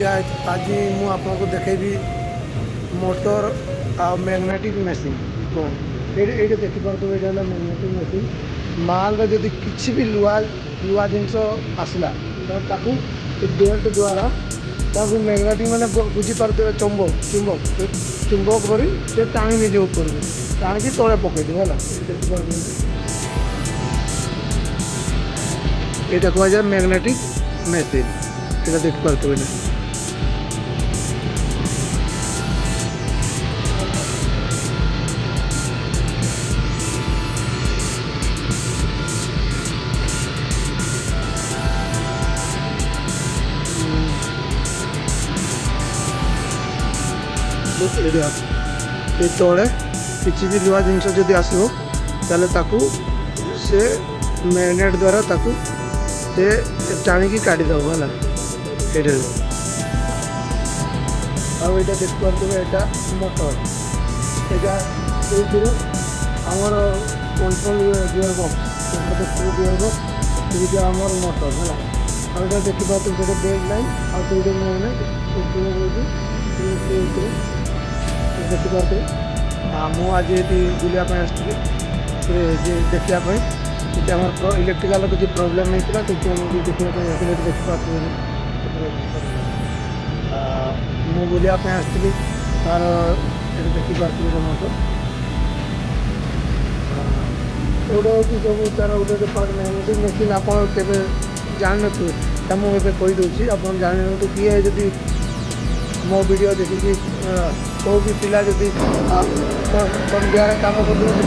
आज मु आपको देखेबी मोटर आ मैग्नेटिक मशीन को ये देखिपे ये मैग्नेटिक मशीन माल जब किसी भी लुआ लुआ जिनस आसला तो बेल्ट द्वारा मैग्नेटिक मैंने बुझीपे चुंबक चुंबक चुंबक कर टाणी निजे ऊपर टाणी तले पकईदे है कहुए मैग्नेटिक मशीन ये देखिपे ये तले किसी भी लुआ जिनस जब आसो से मैग्नेट द्वारा से टाणी काढ़ीदेव है ये आईटा देखिपे यहाँ मोटर यहाँ आमर कंट्रोल गियर बक्स गियर बक्स ये आमर मोटर है आईटा देखिपे बेल्ट लाइन आगे मैग्नेट देखिपे मुझे ये बुलाप आसती देखापी आम इलेक्ट्रिकाल किसी प्रोब्लेम नहीं था देखिए देखिपे मु बुलाप आसती तार देखिपे मोटर एवढा हूँ सब तार गोटे मैग्नेटिक मशीन आप जान थे मुझे कहीदे आप जान किए जदि मो वीडियो देखिए कोई भी पिला जब संध्यारे काम कर